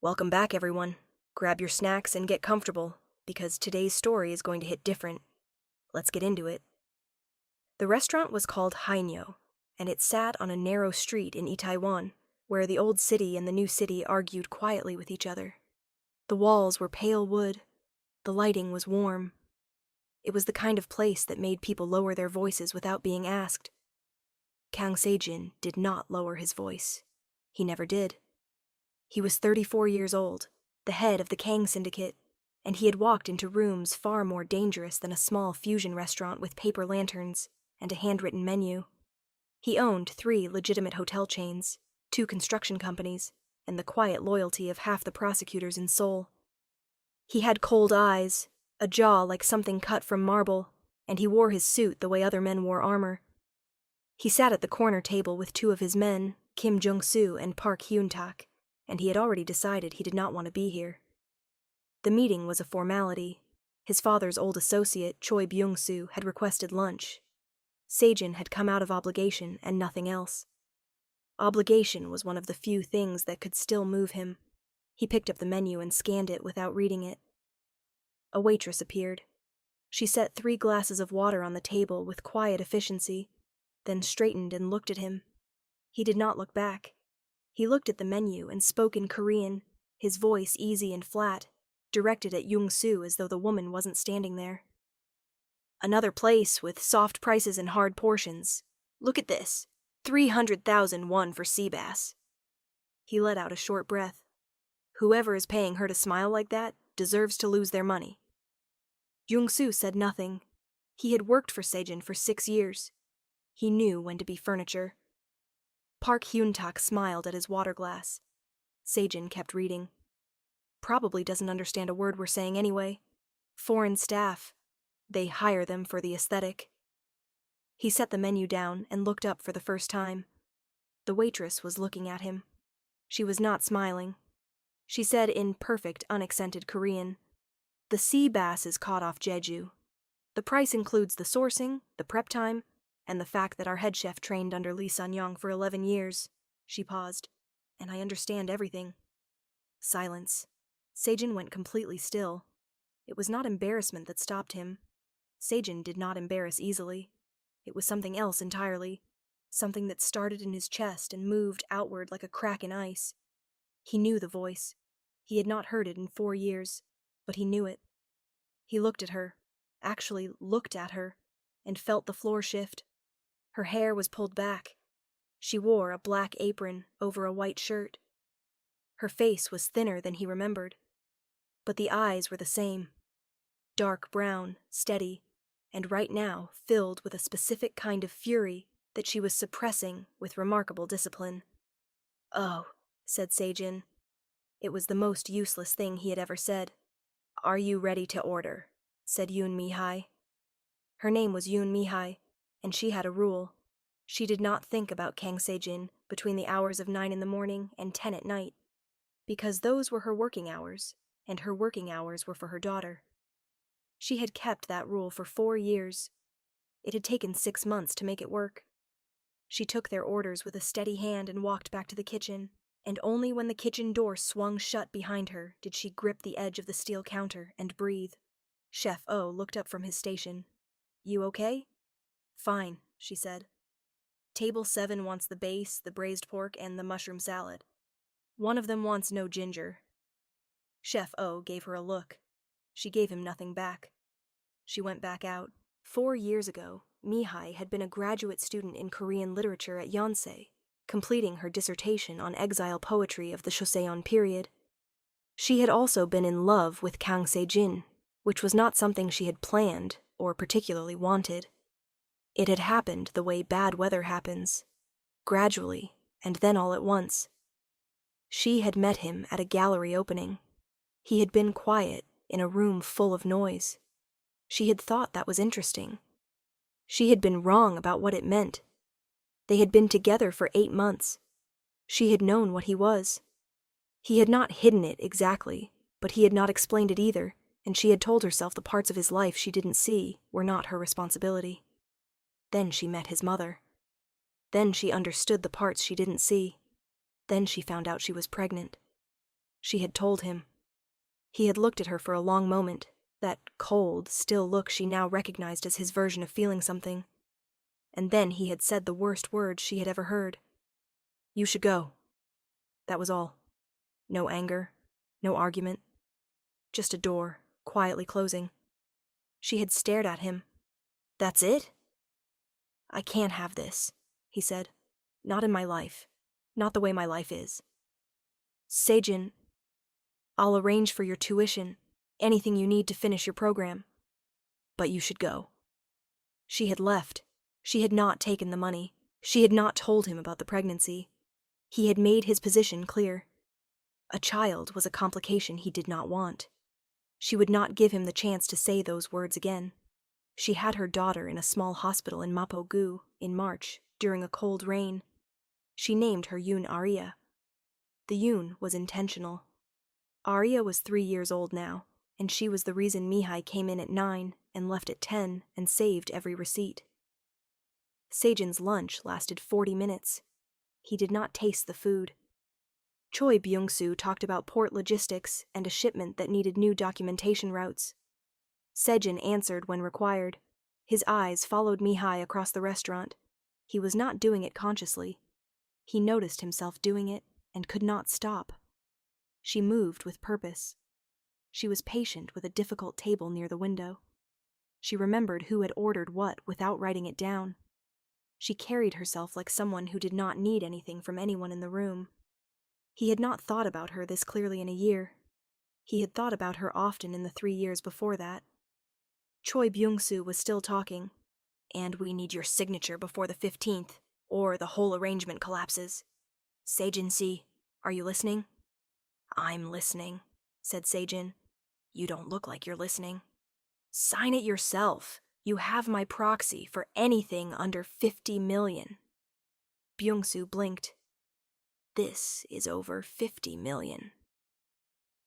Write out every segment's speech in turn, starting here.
Welcome back, everyone. Grab your snacks and get comfortable, because today's story is going to hit different. Let's get into it. The restaurant was called Hainyo, and it sat on a narrow street in Itaewon, where the old city and the new city argued quietly with each other. The walls were pale wood. The lighting was warm. It was the kind of place that made people lower their voices without being asked. Kang Se-jin did not lower his voice. He never did. He was 34 years old, the head of the Kang Syndicate, and he had walked into rooms far more dangerous than a small fusion restaurant with paper lanterns and a handwritten menu. He owned 3 legitimate hotel chains, 2 construction companies, and the quiet loyalty of half the prosecutors in Seoul. He had cold eyes, a jaw like something cut from marble, and he wore his suit the way other men wore armor. He sat at the corner table with 2 of his men, Kim Jung-soo and Park Hyun-tak, and he had already decided he did not want to be here. The meeting was a formality. His father's old associate, Choi Byung-soo, had requested lunch. Se-jin had come out of obligation and nothing else. Obligation was one of the few things that could still move him. He picked up the menu and scanned it without reading it. A waitress appeared. She set 3 glasses of water on the table with quiet efficiency, then straightened and looked at him. He did not look back. He looked at the menu and spoke in Korean, his voice easy and flat, directed at Jung-soo as though the woman wasn't standing there. "Another place with soft prices and hard portions. Look at this. 300,000 won for sea bass." He let out a short breath. Whoever is paying her to smile like that deserves to lose their money. Jung-soo said nothing. He had worked for Se-jin for 6 years. He knew when to be furniture. Park Hyun-tak smiled at his water glass. Se-jin kept reading. Probably doesn't understand a word we're saying anyway. Foreign staff. They hire them for the aesthetic. He set the menu down and looked up for the first time. The waitress was looking at him. She was not smiling. She said in perfect, unaccented Korean, "The sea bass is caught off Jeju. The price includes the sourcing, the prep time, and the fact that our head chef trained under Lee Sun-young for 11 years. She paused. "And I understand everything." Silence. Se-jin went completely still. It was not embarrassment that stopped him. Se-jin did not embarrass easily. It was something else entirely. Something that started in his chest and moved outward like a crack in ice. He knew the voice. He had not heard it in 4 years, but he knew it. He looked at her, actually looked at her, and felt the floor shift. Her hair was pulled back. She wore a black apron over a white shirt. Her face was thinner than he remembered, but the eyes were the same. Dark brown, steady, and right now filled with a specific kind of fury that she was suppressing with remarkable discipline. "Oh," said Se-jin. It was the most useless thing he had ever said. "Are you ready to order?" said Yoon Mi-hai. Her name was Yoon Mi-hai, and she had a rule. She did not think about Kang Se-jin between the hours of 9 in the morning and 10 at night, because those were her working hours, and her working hours were for her daughter. She had kept that rule for 4 years. It had taken 6 months to make it work. She took their orders with a steady hand and walked back to the kitchen, and only when the kitchen door swung shut behind her did she grip the edge of the steel counter and breathe. Chef O looked up from his station. "You okay?" "Fine," she said. "Table 7 wants the base, the braised pork, and the mushroom salad. One of them wants no ginger." Chef O gave her a look. She gave him nothing back. She went back out. 4 years ago, Mi-hai had been a graduate student in Korean literature at Yonsei, completing her dissertation on exile poetry of the Joseon period. She had also been in love with Kang Se-jin, which was not something she had planned or particularly wanted. It had happened the way bad weather happens, gradually, and then all at once. She had met him at a gallery opening. He had been quiet, in a room full of noise. She had thought that was interesting. She had been wrong about what it meant. They had been together for 8 months. She had known what he was. He had not hidden it exactly, but he had not explained it either, and she had told herself the parts of his life she didn't see were not her responsibility. Then she met his mother. Then she understood the parts she didn't see. Then she found out she was pregnant. She had told him. He had looked at her for a long moment, that cold, still look she now recognized as his version of feeling something. And then he had said the worst words she had ever heard. "You should go." That was all. No anger, no argument. Just a door, quietly closing. She had stared at him. "That's it?" "I can't have this," he said. "Not in my life. Not the way my life is. Seijin, I'll arrange for your tuition, anything you need to finish your program. But you should go." She had left. She had not taken the money. She had not told him about the pregnancy. He had made his position clear. A child was a complication he did not want. She would not give him the chance to say those words again. She had her daughter in a small hospital in Mapo-gu in March, during a cold rain. She named her Yoon Arya. The Yoon was intentional. Arya was 3 years old now, and she was the reason Mihai came in at 9 and left at 10 and saved every receipt. Seijin's lunch lasted 40 minutes. He did not taste the food. Choi Byung-soo talked about port logistics and a shipment that needed new documentation routes. Seijin answered when required. His eyes followed Mihai across the restaurant. He was not doing it consciously. He noticed himself doing it and could not stop. She moved with purpose. She was patient with a difficult table near the window. She remembered who had ordered what without writing it down. She carried herself like someone who did not need anything from anyone in the room. He had not thought about her this clearly in a year. He had thought about her often in the 3 years before that. Choi Byung-soo was still talking. "And we need your signature before the 15th, or the whole arrangement collapses. Seijin-si, are you listening?" "I'm listening," said Seijin. "You don't look like you're listening." "Sign it yourself. You have my proxy for anything under 50 million. Byung-soo blinked. "This is over 50 million.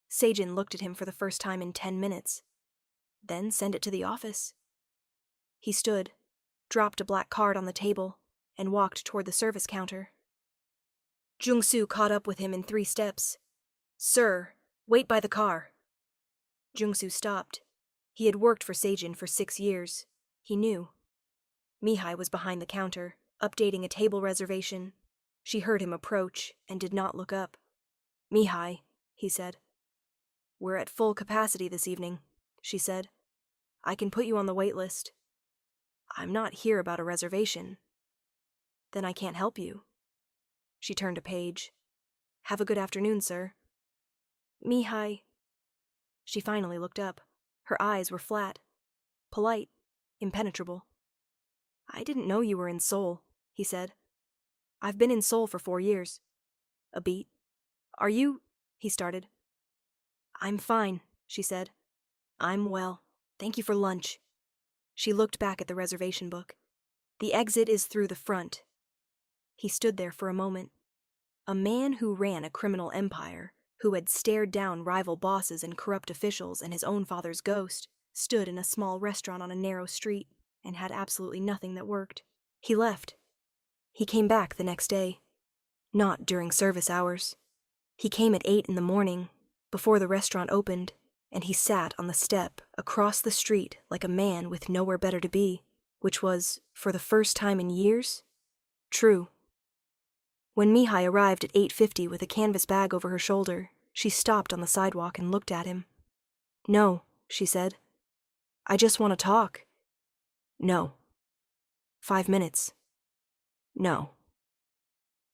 Seijin looked at him for the first time in 10 minutes. "Then send it to the office." He stood, dropped a black card on the table, and walked toward the service counter. Jung-soo caught up with him in 3 steps. "Sir, wait by the car." Jung-soo stopped. He had worked for Seijin for 6 years. He knew. Mihai was behind the counter, updating a table reservation. She heard him approach and did not look up. "Mihai," he said. "We're at full capacity this evening," she said. "I can put you on the wait list." "I'm not here about a reservation." "Then I can't help you." She turned a page. "Have a good afternoon, sir." "Mihai." She finally looked up. Her eyes were flat, polite, impenetrable. "I didn't know you were in Seoul," he said. "I've been in Seoul for 4 years. A beat. Are you—" he started. "I'm fine," she said. "I'm well. Thank you for lunch." She looked back at the reservation book. "The exit is through the front." He stood there for a moment. A man who ran a criminal empire, who had stared down rival bosses and corrupt officials and his own father's ghost, stood in a small restaurant on a narrow street and had absolutely nothing that worked. He left. He came back the next day. Not during service hours. He came at 8 in the morning, before the restaurant opened, and he sat on the step across the street like a man with nowhere better to be, which was, for the first time in years, true. When Mihai arrived at 8:50 with a canvas bag over her shoulder, she stopped on the sidewalk and looked at him. "No," she said. "I just want to talk." "No." 5 minutes. "No."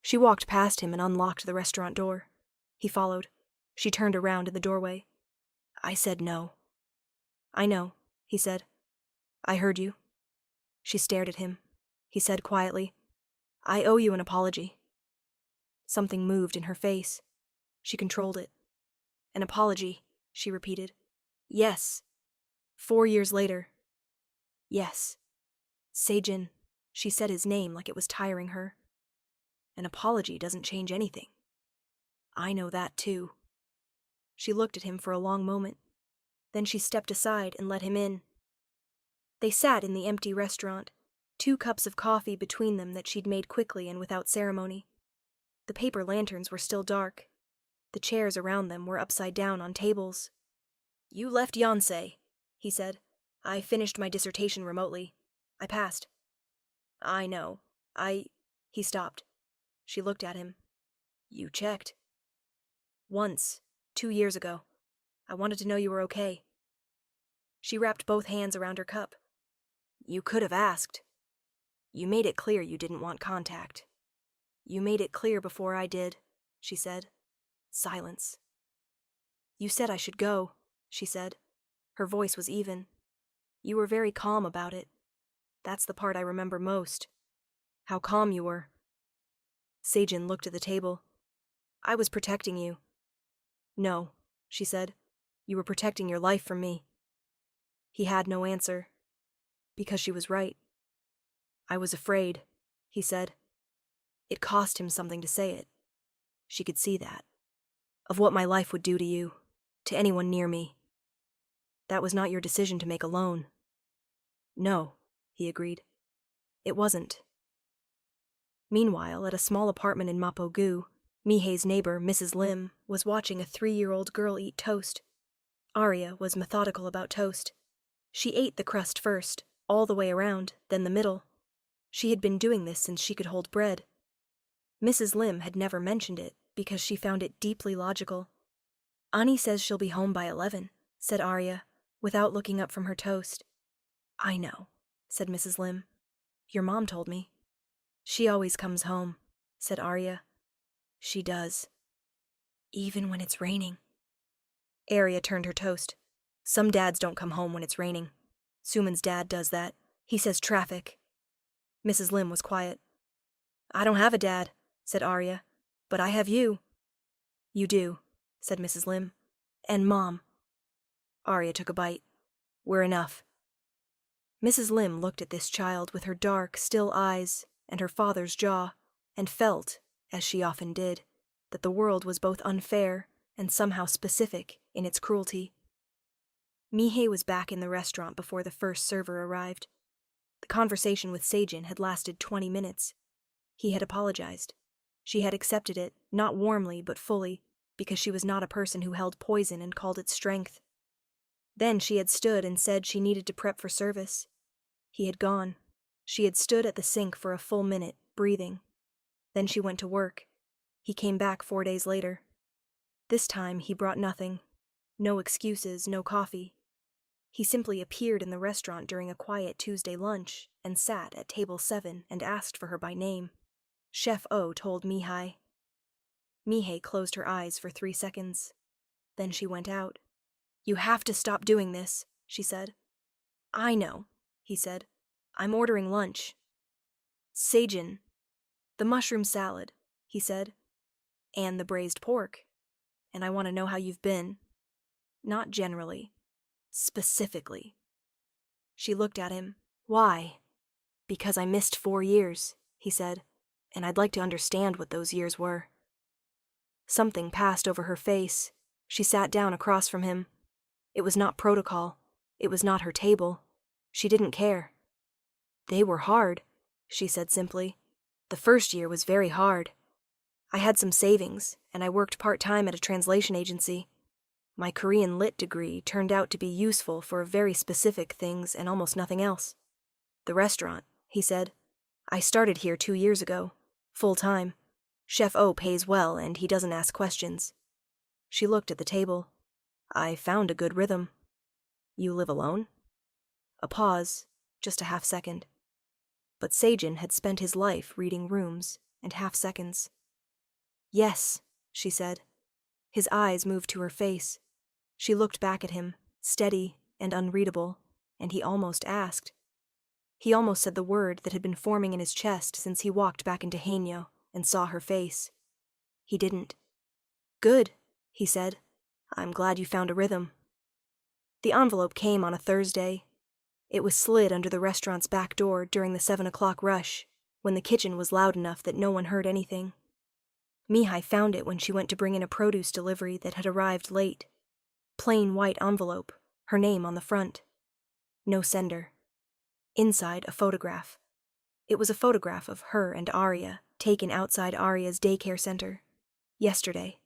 She walked past him and unlocked the restaurant door. He followed. She turned around in the doorway. "I said no." "I know," he said. "I heard you." She stared at him. He said quietly, "I owe you an apology." Something moved in her face. She controlled it. "An apology," she repeated. "Yes. 4 years later." "Yes." "Seijin." She said his name like it was tiring her. "An apology doesn't change anything." "I know that too." She looked at him for a long moment. Then she stepped aside and let him in. They sat in the empty restaurant, 2 cups of coffee between them that she'd made quickly and without ceremony. The paper lanterns were still dark. The chairs around them were upside down on tables. "You left Yonsei," he said. "I finished my dissertation remotely. I passed." "I know. He stopped. She looked at him. "You checked." "Once, 2 years ago. I wanted to know you were okay." She wrapped both hands around her cup. "You could have asked. You made it clear you didn't want contact." "You made it clear before I did," she said. Silence. "You said I should go," she said. Her voice was even. "You were very calm about it. That's the part I remember most. How calm you were." Seijin looked at the table. "I was protecting you." "No," she said. "You were protecting your life from me." He had no answer. Because she was right. "I was afraid," he said. It cost him something to say it. She could see that. "Of what my life would do to you, to anyone near me. That was not your decision to make alone." "No," he agreed. "It wasn't." Meanwhile, at a small apartment in Mapogu, Mihei's neighbor, Mrs. Lim, was watching a 3-year-old girl eat toast. Arya was methodical about toast. She ate the crust first, all the way around, then the middle. She had been doing this since she could hold bread. Mrs. Lim had never mentioned it because she found it deeply logical. "Ani says she'll be home by 11, said Arya, without looking up from her toast. "I know," said Mrs. Lim. "Your mom told me." "She always comes home," said Arya. "She does. Even when it's raining." Arya turned her toast. "Some dads don't come home when it's raining. Suman's dad does that. He says traffic." Mrs. Lim was quiet. "I don't have a dad," said Arya, "but I have you." "You do," said Mrs. Lim. "And Mom." Arya took a bite. "We're enough." Mrs. Lim looked at this child with her dark, still eyes and her father's jaw, and felt, as she often did, that the world was both unfair and somehow specific in its cruelty. Mihei was back in the restaurant before the first server arrived. The conversation with Seijin had lasted 20 minutes. He had apologized. She had accepted it, not warmly but fully, because she was not a person who held poison and called it strength. Then she had stood and said she needed to prep for service. He had gone. She had stood at the sink for a full minute, breathing. Then she went to work. He came back 4 days later. This time he brought nothing. No excuses, no coffee. He simply appeared in the restaurant during a quiet Tuesday lunch and sat at table 7 and asked for her by name. Chef O told Mihai. Mihei closed her eyes for 3 seconds. Then she went out. "You have to stop doing this," she said. "I know," he said. "I'm ordering lunch." "Seijin." "The mushroom salad," he said. "And the braised pork. And I want to know how you've been. Not generally. Specifically." She looked at him. "Why?" "Because I missed 4 years," he said, "and I'd like to understand what those years were." Something passed over her face. She sat down across from him. It was not protocol. It was not her table. She didn't care. "They were hard," she said simply. "The first year was very hard. I had some savings, and I worked part-time at a translation agency. My Korean Lit degree turned out to be useful for very specific things and almost nothing else. The restaurant," he said. "I started here 2 years ago, full-time. Chef O pays well, and he doesn't ask questions." She looked at the table. "I found a good rhythm." "You live alone?" A pause, just a half-second. But Seijin had spent his life reading rooms and half-seconds. "Yes," she said. His eyes moved to her face. She looked back at him, steady and unreadable, and he almost asked. He almost said the word that had been forming in his chest since he walked back into Hainyo and saw her face. He didn't. "Good," he said. "I'm glad you found a rhythm." The envelope came on a Thursday. It was slid under the restaurant's back door during the 7 o'clock rush, when the kitchen was loud enough that no one heard anything. Mihai found it when she went to bring in a produce delivery that had arrived late. Plain white envelope, her name on the front. No sender. Inside, a photograph. It was a photograph of her and Arya, taken outside Arya's daycare center. Yesterday.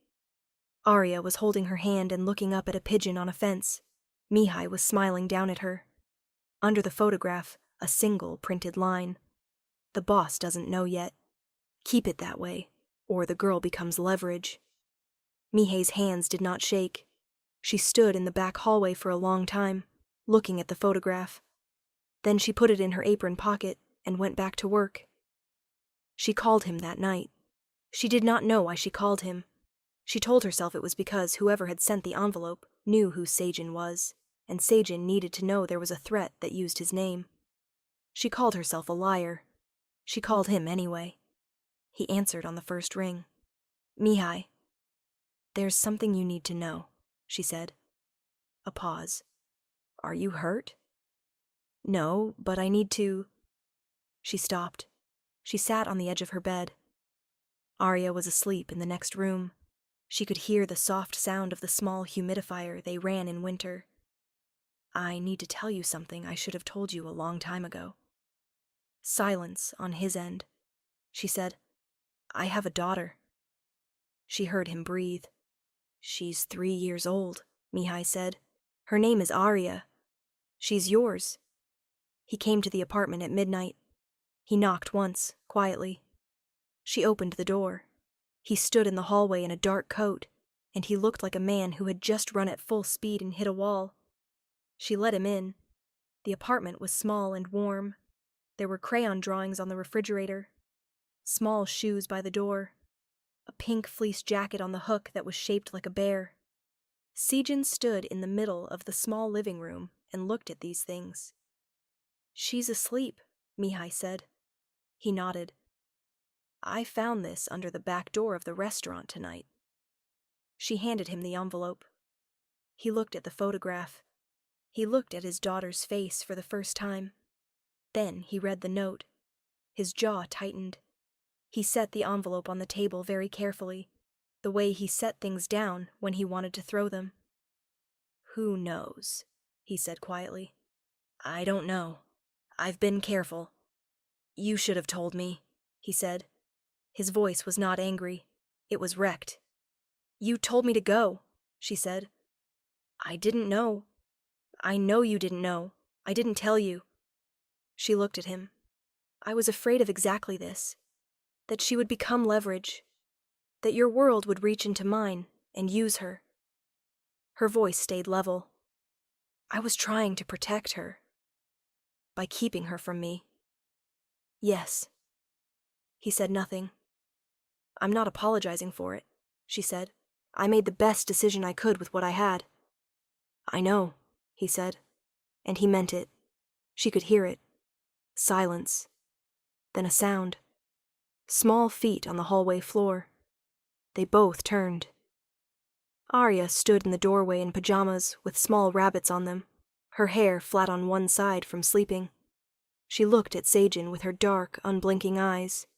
Arya was holding her hand and looking up at a pigeon on a fence. Mihai was smiling down at her. Under the photograph, a single printed line. The boss doesn't know yet. Keep it that way, or the girl becomes leverage. Mihai's hands did not shake. She stood in the back hallway for a long time, looking at the photograph. Then she put it in her apron pocket and went back to work. She called him that night. She did not know why she called him. She told herself it was because whoever had sent the envelope knew who Seijin was, and Seijin needed to know there was a threat that used his name. She called herself a liar. She called him anyway. He answered on the first ring. "Mihai." "There's something you need to know," she said. A pause. "Are you hurt?" "No, but I need to—" She stopped. She sat on the edge of her bed. Arya was asleep in the next room. She could hear the soft sound of the small humidifier they ran in winter. "I need to tell you something I should have told you a long time ago." Silence on his end. She said, "I have a daughter." She heard him breathe. "She's 3 years old," Mihai said. "Her name is Arya. She's yours." He came to the apartment at midnight. He knocked once, quietly. She opened the door. He stood in the hallway in a dark coat, and he looked like a man who had just run at full speed and hit a wall. She let him in. The apartment was small and warm. There were crayon drawings on the refrigerator, small shoes by the door, a pink fleece jacket on the hook that was shaped like a bear. Seijin stood in the middle of the small living room and looked at these things. "She's asleep," Mihai said. He nodded. "I found this under the back door of the restaurant tonight." She handed him the envelope. He looked at the photograph. He looked at his daughter's face for the first time. Then he read the note. His jaw tightened. He set the envelope on the table very carefully, the way he set things down when he wanted to throw them. "Who knows?" he said quietly. "I don't know. I've been careful." "You should have told me," he said. His voice was not angry. It was wrecked. "You told me to go," she said. "I didn't know." "I know you didn't know. I didn't tell you." She looked at him. "I was afraid of exactly this. That she would become leverage. That your world would reach into mine and use her." Her voice stayed level. "I was trying to protect her. By keeping her from me." "Yes." He said nothing. "I'm not apologizing for it," she said. "I made the best decision I could with what I had." "I know," he said. And he meant it. She could hear it. Silence. Then a sound. Small feet on the hallway floor. They both turned. Arya stood in the doorway in pajamas with small rabbits on them, her hair flat on one side from sleeping. She looked at Seijin with her dark, unblinking eyes,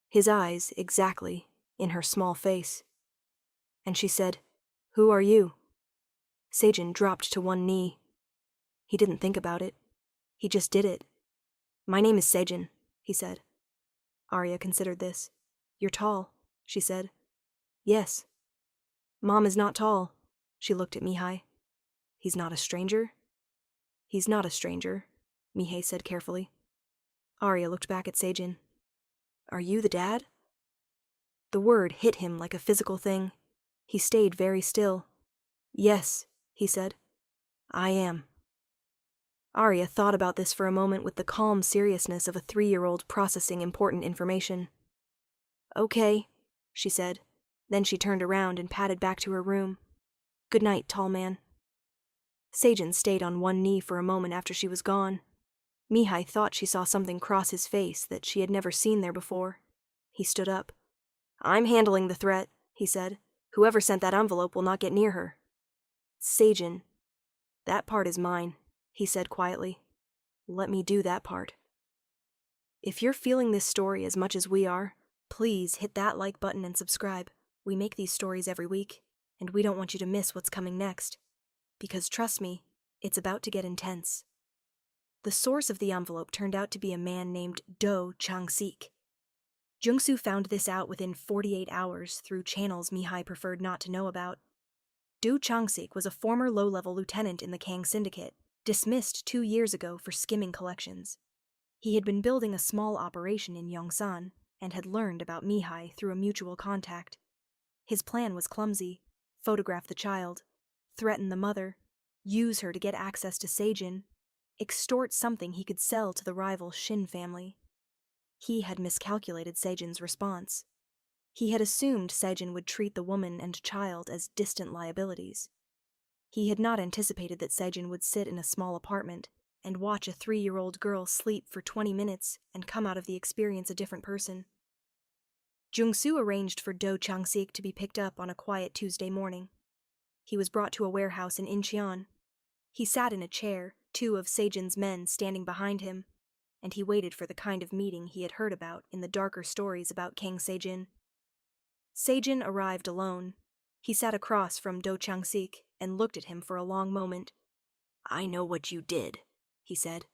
his eyes exactly in her small face. And she said, "Who are you?" Seijin dropped to one knee. He didn't think about it. He just did it. "My name is Seijin," he said. Arya considered this. "You're tall," she said. "Yes." "Mom is not tall." She looked at Mihai. "He's not a stranger?" "He's not a stranger," Mihai said carefully. Arya looked back at Seijin. "Are you the dad?" The word hit him like a physical thing. He stayed very still. "Yes," he said. "I am." Arya thought about this for a moment with the calm seriousness of a 3-year-old processing important information. "Okay," she said. Then she turned around and padded back to her room. "Good night, tall man." Seijin stayed on one knee for a moment after she was gone. Mihai thought she saw something cross his face that she had never seen there before. He stood up. "I'm handling the threat," he said. "Whoever sent that envelope will not get near her." "Seijin, that part is mine," he said quietly. "Let me do that part." If you're feeling this story as much as we are, please hit that like button and subscribe. We make these stories every week, and we don't want you to miss what's coming next. Because trust me, it's about to get intense. The source of the envelope turned out to be a man named Do Chang-sik. Jungsu found this out within 48 hours through channels Mihai preferred not to know about. Do Changsik was a former low-level lieutenant in the Kang Syndicate, dismissed 2 years ago for skimming collections. He had been building a small operation in Yongsan and had learned about Mihai through a mutual contact. His plan was clumsy: photograph the child, threaten the mother, use her to get access to Seijin, extort something he could sell to the rival Shin family. He had miscalculated Seijin's response. He had assumed Seijin would treat the woman and child as distant liabilities. He had not anticipated that Seijin would sit in a small apartment and watch a 3-year-old girl sleep for 20 minutes and come out of the experience a different person. Jung-soo arranged for Do Changsik to be picked up on a quiet Tuesday morning. He was brought to a warehouse in Incheon. He sat in a chair, 2 of Seijin's men standing behind him, and he waited for the kind of meeting he had heard about in the darker stories about Kang Seijin. Seijin arrived alone. He sat across from Do Changsik and looked at him for a long moment. "I know what you did," he said.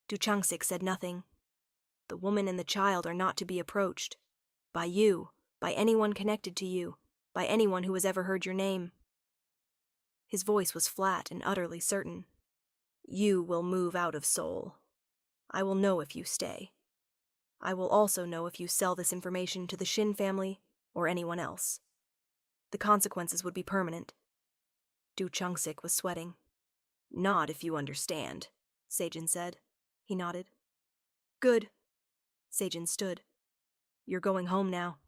Do Changsik said nothing. "The woman and the child are not to be approached. By you, by anyone connected to you, by anyone who has ever heard your name." His voice was flat and utterly certain. "You will move out of Seoul. I will know if you stay. I will also know if you sell this information to the Shin family or anyone else. The consequences would be permanent." Du Changsik was sweating. "Not if you understand," Seijin said. He nodded. "Good." Seijin stood. "You're going home now."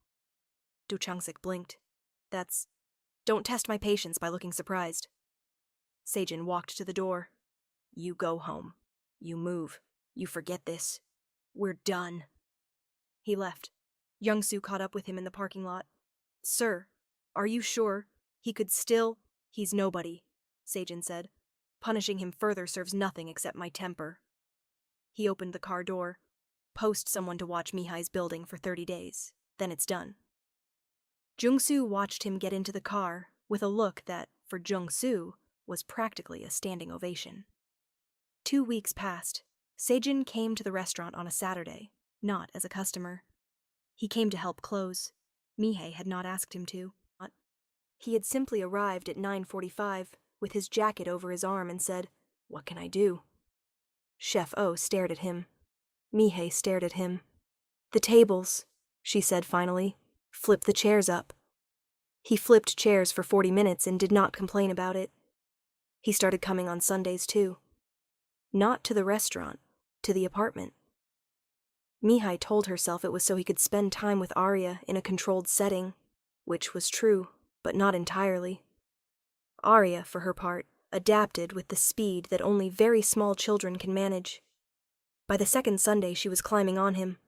Du Changsik blinked. Don't test my patience by looking surprised." Seijin walked to the door. "You go home. You move. You forget this. We're done." He left. Young-soo caught up with him in the parking lot. "Sir, are you sure? He could still—" "He's nobody," Seijin said. "Punishing him further serves nothing except my temper." He opened the car door. "Post someone to watch Mihai's building for 30 days. Then it's done." Jung-soo watched him get into the car with a look that, for Jung-soo, was practically a standing ovation. 2 weeks passed. Seijin came to the restaurant on a Saturday, not as a customer. He came to help close. Mihai had not asked him to. He had simply arrived at 9:45 with his jacket over his arm and said, "What can I do?" Chef O stared at him. Mihai stared at him. "The tables," she said finally. "Flip the chairs up." He flipped chairs for 40 minutes and did not complain about it. He started coming on Sundays too. Not to the restaurant, to the apartment. Mihai told herself it was so he could spend time with Arya in a controlled setting, which was true, but not entirely. Arya, for her part, adapted with the speed that only very small children can manage. By the second Sunday she was climbing on him.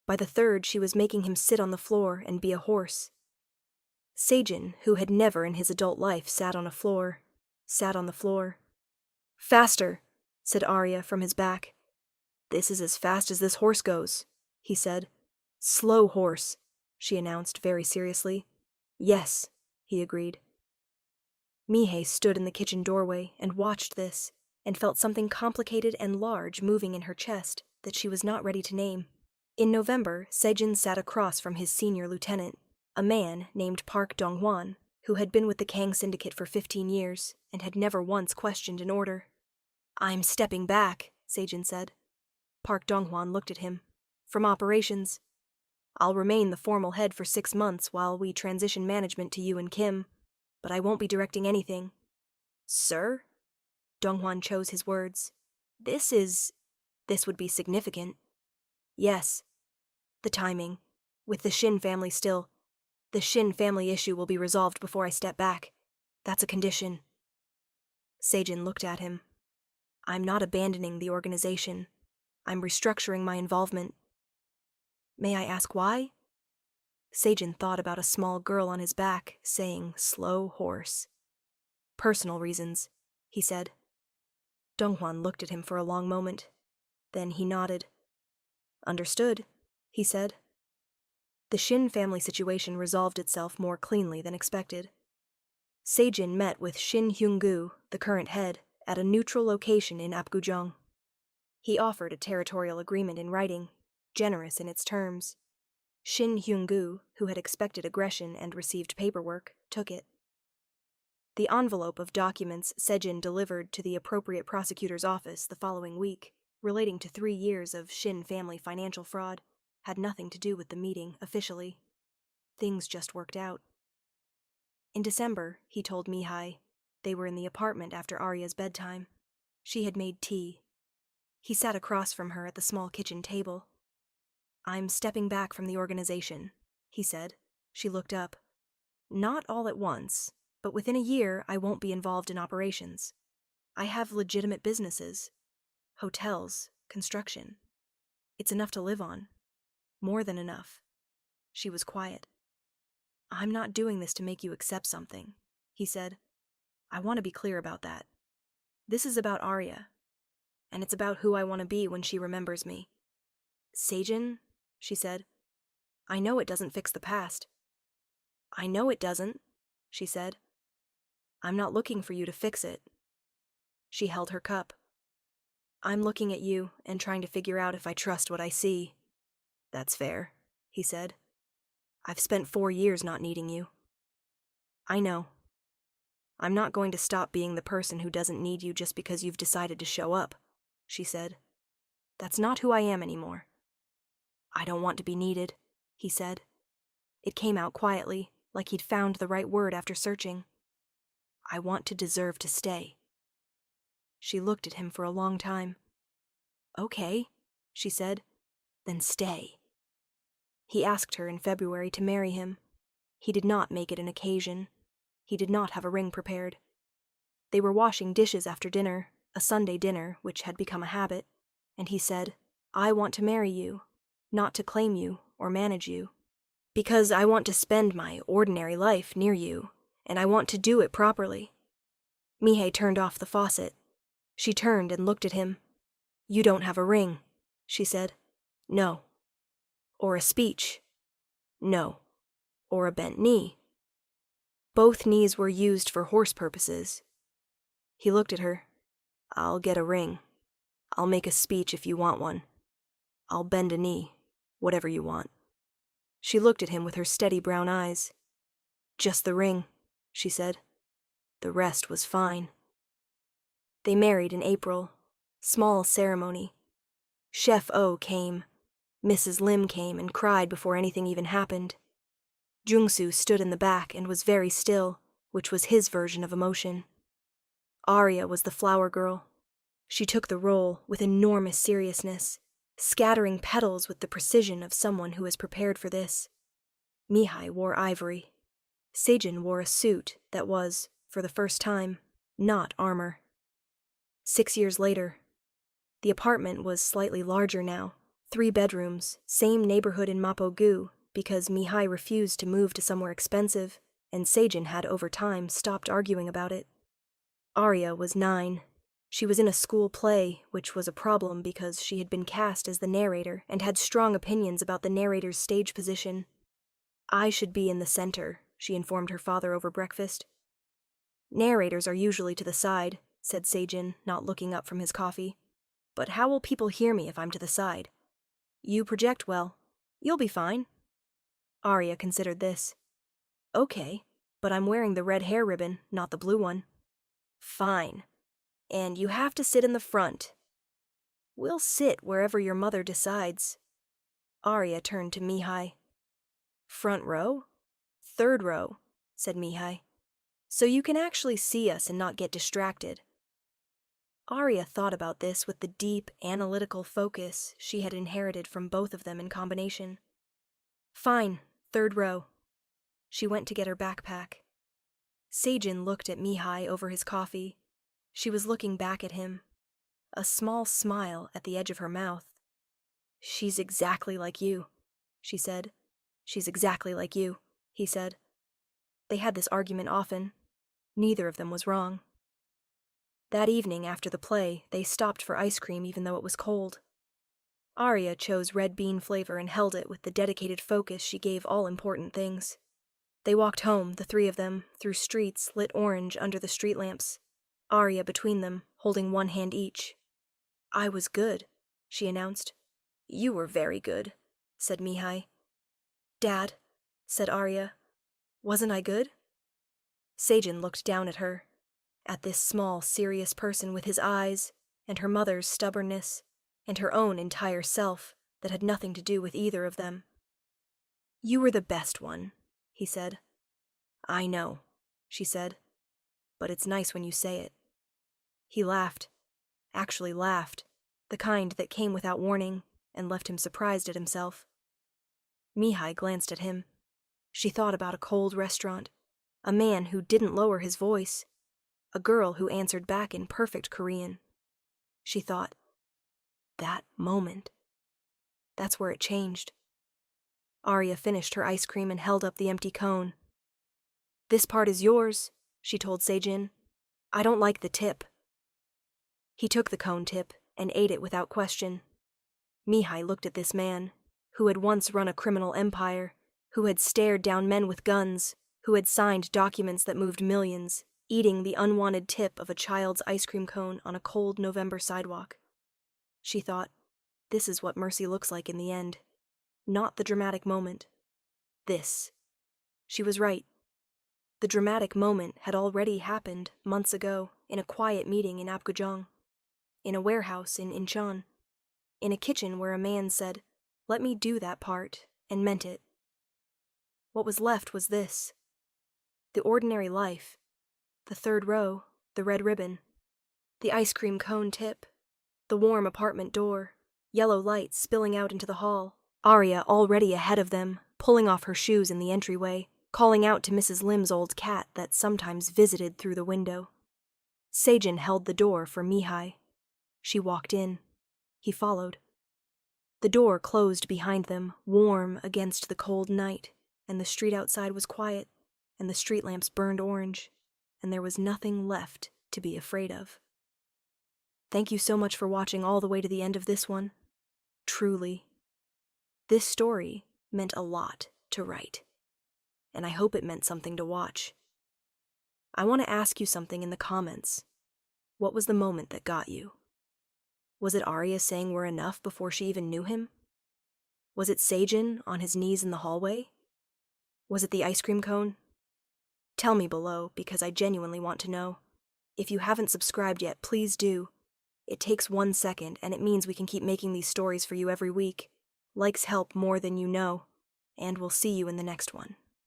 By the third she was making him sit on the floor and be a horse. Seijin, who had never in his adult life sat on the floor. "Faster," said Arya from his back. "This is as fast as this horse goes," he said. "Slow horse," she announced very seriously. "Yes," he agreed. Mihai stood in the kitchen doorway and watched this, and felt something complicated and large moving in her chest that she was not ready to name. In November, Seijin sat across from his senior lieutenant, a man named Park Dong-hwan, who had been with the Kang Syndicate for 15 years and had never once questioned an order. "I'm stepping back," Seijin said. Park Dong-hwan looked at him. "From operations. I'll remain the formal head for 6 months while we transition management to you and Kim, but I won't be directing anything." "Sir?" Dong-hwan chose his words. This would be significant." "Yes. The timing. With the Shin family still. The Shin family issue will be resolved before I step back. That's a condition." Seijin looked at him. "I'm not abandoning the organization. I'm restructuring my involvement." "May I ask why?" Seijin thought about a small girl on his back, saying, "Slow horse." "Personal reasons," he said. Dong-hwan looked at him for a long moment. Then he nodded. "Understood," he said. The Shin family situation resolved itself more cleanly than expected. Seijin met with Shin Hyung-gu, the current head, at a neutral location in Apgujeong. He offered a territorial agreement in writing, generous in its terms. Shin Hyung-gu, who had expected aggression and received paperwork, took it. The envelope of documents Sejin delivered to the appropriate prosecutor's office the following week, relating to 3 years of Shin family financial fraud, had nothing to do with the meeting officially. Things just worked out. In December, he told Mihai, they were in the apartment after Arya's bedtime. She had made tea. He sat across from her at the small kitchen table. "I'm stepping back from the organization," he said. She looked up. "Not all at once, but within a year I won't be involved in operations. I have legitimate businesses. Hotels, construction. It's enough to live on. More than enough." She was quiet. "I'm not doing this to make you accept something," he said. "I want to be clear about that. This is about Arya, and it's about who I want to be when she remembers me." "Sejin," she said, "I know it doesn't fix the past." "I know it doesn't," she said. "I'm not looking for you to fix it." She held her cup. "I'm looking at you and trying to figure out if I trust what I see." "That's fair," he said. "I've spent 4 years not needing you." "I know. I'm not going to stop being the person who doesn't need you just because you've decided to show up," she said. "That's not who I am anymore." "I don't want to be needed," he said. It came out quietly, like he'd found the right word after searching. "I want to deserve to stay." She looked at him for a long time. "Okay," she said. "Then stay." He asked her in February to marry him. He did not make it an occasion. He did not have a ring prepared. They were washing dishes after dinner, a Sunday dinner which had become a habit, and he said, "I want to marry you, not to claim you or manage you, because I want to spend my ordinary life near you, and I want to do it properly." Mihai turned off the faucet. She turned and looked at him. "You don't have a ring," she said. "No." "Or a speech?" "No." "Or a bent knee?" "Both knees were used for horse purposes." He looked at her. "I'll get a ring. I'll make a speech if you want one. I'll bend a knee, whatever you want." She looked at him with her steady brown eyes. "Just the ring," she said. "The rest was fine." They married in April. Small ceremony. Chef O came. Mrs. Lim came and cried before anything even happened. Jungsu stood in the back and was very still, which was his version of emotion. Arya was the flower girl. She took the role with enormous seriousness, scattering petals with the precision of someone who is prepared for this. Mihai wore ivory. Sejin wore a suit that was, for the first time, not armor. 6 years later. The apartment was slightly larger now, 3 bedrooms, same neighborhood in Mapogu, because Mihai refused to move to somewhere expensive, and Sejin had over time stopped arguing about it. Arya was 9. She was in a school play, which was a problem because she had been cast as the narrator and had strong opinions about the narrator's stage position. "I should be in the center," she informed her father over breakfast. "Narrators are usually to the side," said Sejin, not looking up from his coffee. "But how will people hear me if I'm to the side?" "You project well. You'll be fine." Arya considered this. "Okay, but I'm wearing the red hair ribbon, not the blue one." "Fine. And you have to sit in the front." "We'll sit wherever your mother decides." Arya turned to Mihai. "Front row?" "Third row," said Mihai. "So you can actually see us and not get distracted." Arya thought about this with the deep, analytical focus she had inherited from both of them in combination. "Fine, third row." She went to get her backpack. Sejin looked at Mihai over his coffee. She was looking back at him, a small smile at the edge of her mouth. "She's exactly like you," she said. "She's exactly like you," he said. They had this argument often. Neither of them was wrong. That evening after the play, they stopped for ice cream even though it was cold. Arya chose red bean flavor and held it with the dedicated focus she gave all important things. They walked home, the 3 of them, through streets lit orange under the street lamps. Arya between them, holding one hand each. "I was good," she announced. "You were very good," said Mihai. "Dad," said Arya, "wasn't I good?" Seijin looked down at her, at this small, serious person with his eyes, and her mother's stubbornness, and her own entire self that had nothing to do with either of them. "You were the best one," he said. "I know," she said, "but it's nice when you say it." He laughed, actually laughed, the kind that came without warning and left him surprised at himself. Mihai glanced at him. She thought about a cold restaurant, a man who didn't lower his voice, a girl who answered back in perfect Korean. She thought, that moment. That's where it changed. Arya finished her ice cream and held up the empty cone. "This part is yours," she told Seijin. "I don't like the tip." He took the cone tip and ate it without question. Mihai looked at this man, who had once run a criminal empire, who had stared down men with guns, who had signed documents that moved millions, eating the unwanted tip of a child's ice cream cone on a cold November sidewalk. She thought, this is what mercy looks like in the end. Not the dramatic moment. This. She was right. The dramatic moment had already happened months ago in a quiet meeting in Apgujeong, in a warehouse in Incheon, in a kitchen where a man said, "Let me do that part," and meant it. What was left was this. The ordinary life. The third row, the red ribbon, the ice cream cone tip, the warm apartment door, yellow lights spilling out into the hall, Arya already ahead of them, pulling off her shoes in the entryway, calling out to Mrs. Lim's old cat that sometimes visited through the window. Seijin held the door for Mihai. She walked in. He followed. The door closed behind them, warm against the cold night, and the street outside was quiet, and the street lamps burned orange, and there was nothing left to be afraid of. Thank you so much for watching all the way to the end of this one. Truly. This story meant a lot to write, and I hope it meant something to watch. I want to ask you something in the comments. What was the moment that got you? Was it Arya saying we're enough before she even knew him? Was it Seijin on his knees in the hallway? Was it the ice cream cone? Tell me below, because I genuinely want to know. If you haven't subscribed yet, please do. It takes 1 second, and it means we can keep making these stories for you every week. Likes help more than you know, and we'll see you in the next one.